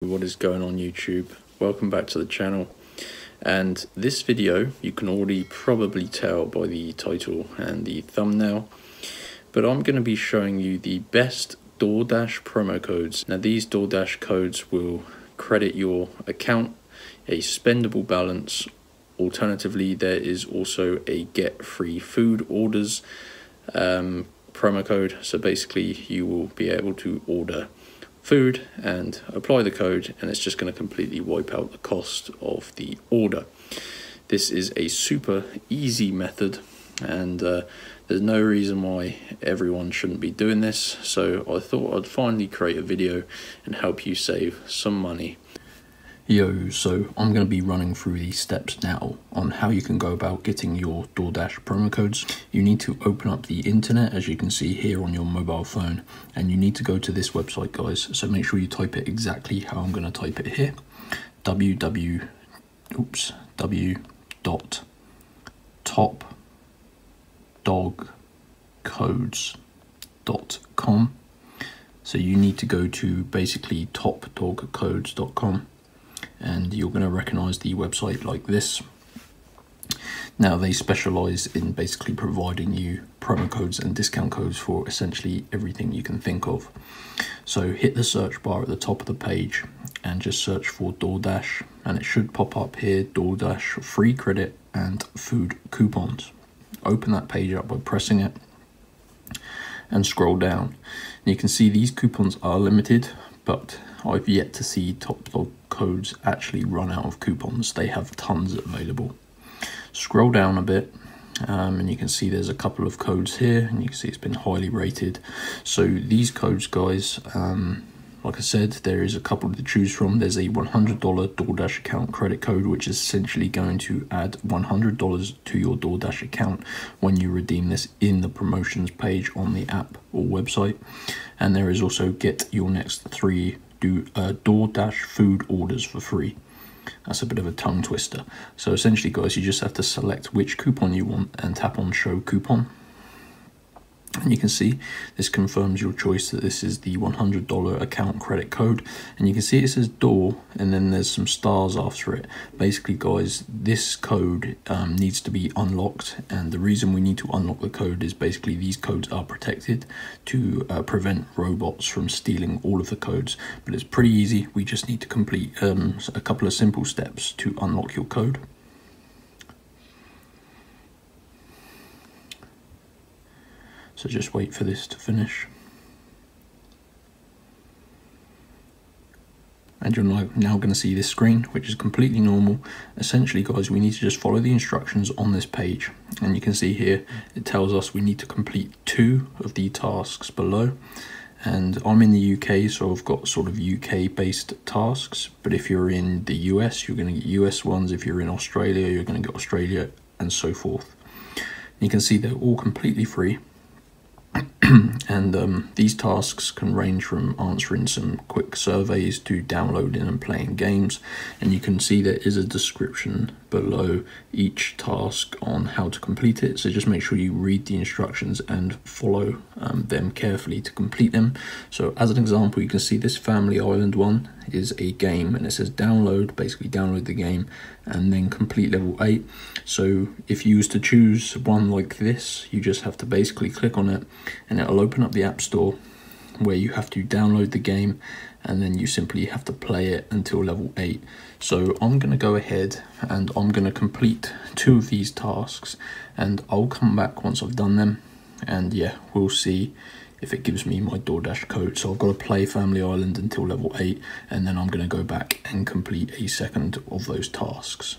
What is going on YouTube? Welcome back to the channel, and this video you can already probably tell by the title and the thumbnail, but I'm going to be showing you the best DoorDash promo codes. Now these DoorDash codes will credit your account a spendable balance. Alternatively, there is also a get free food orders promo code, so basically you will be able to order food and apply the code, and it's just going to completely wipe out the cost of the order. This is a super easy method, and there's no reason why everyone shouldn't be doing this, so I thought I'd finally create a video and help you save some money. So I'm going to be running through these steps now on how you can go about getting your DoorDash promo codes. You need to open up the internet, as you can see here on your mobile phone, and you need to go to this website, guys. So make sure you type it exactly how I'm going to type it here. www.topdogcodes.com. So you need to go to basically topdogcodes.com, and you're going to recognize the website like this. Now they specialize in basically providing you promo codes and discount codes for essentially everything you can think of. So hit the search bar at the top of the page and just search for DoorDash, and it should pop up here: DoorDash free credit and food coupons. Open that page up by pressing it and scroll down. And you can see these coupons are limited, but I've yet to see Top Dog Codes actually run out of coupons. They have tons available. Scroll down a bit, and you can see there's a couple of codes here, and you can see it's been highly rated. So these codes, guys, like I said, there is a couple to choose from. There's a $100 DoorDash account credit code, which is essentially going to add $100 to your DoorDash account when you redeem this in the promotions page on the app or website. And there is also get your next 3 DoorDash food orders for free. That's a bit of a tongue twister. So essentially, guys, you just have to select which coupon you want and tap on show coupon. And you can see this confirms your choice that this is the $100 account credit code. And you can see it says door, and then there's some stars after it. Basically, guys, this code needs to be unlocked, and the reason we need to unlock the code is basically these codes are protected to prevent robots from stealing all of the codes. But it's pretty easy. We just need to complete a couple of simple steps to unlock your code. So just wait for this to finish. And you're now going to see this screen, which is completely normal. Essentially, guys, we need to just follow the instructions on this page. And you can see here, it tells us we need to complete 2 of the tasks below. And I'm in the UK, so I've got sort of UK-based tasks. But if you're in the US, you're going to get US ones. If you're in Australia, you're going to get Australia, and so forth. You can see they're all completely free. And these tasks can range from answering some quick surveys to downloading and playing games. And you can see there is a description below each task on how to complete it, so just make sure you read the instructions and follow them carefully to complete them. So as an example, you can see this Family Island one is a game, and it says download, basically download the game and then complete level 8. So if you was to choose one like this, you just have to basically click on it and it'll open up the App Store where you have to download the game, and then you simply have to play it until level 8. So I'm going to go ahead and I'm going to complete 2 of these tasks, and I'll come back once I've done them, and yeah, we'll see if it gives me my DoorDash code. So I've got to play Family Island until level 8, and then I'm going to go back and complete a second of those tasks.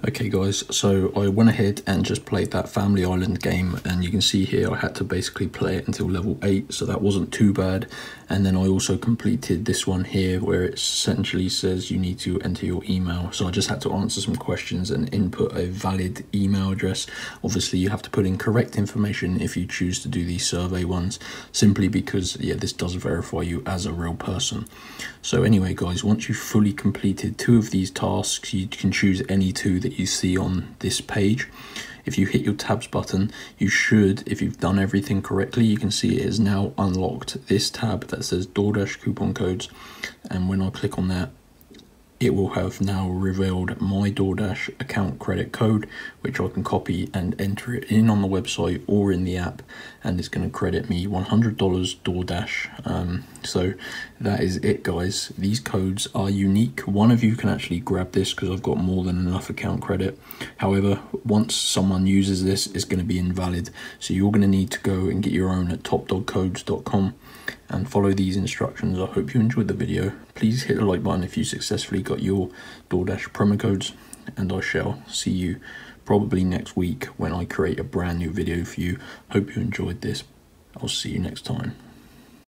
Okay guys, so I went ahead and just played that Family Island game, and you can see here I had to basically play it until level 8, so that wasn't too bad. And then I also completed this one here where it essentially says you need to enter your email. So I just had to answer some questions and input a valid email address. Obviously you have to put in correct information if you choose to do these survey ones, simply because yeah, this does verify you as a real person. So anyway guys, once you've fully completed 2 of these tasks, you can choose any 2 that you see on this page. If you hit your tabs button, you should, if you've done everything correctly, you can see it is now unlocked this tab that says DoorDash coupon codes. And when I click on that, it will have now revealed my DoorDash account credit code, which I can copy and enter it in on the website or in the app, and it's going to credit me $100 DoorDash. So that is it, guys. These codes are unique. One of you can actually grab this because I've got more than enough account credit. However, once someone uses this, it's going to be invalid. So you're going to need to go and get your own at topdogcodes.com and follow these instructions. I hope you enjoyed the video. Please hit the like button if you successfully got your DoorDash promo codes, and I shall see you probably next week when I create a brand new video for you. Hope you enjoyed this. I'll see you next time.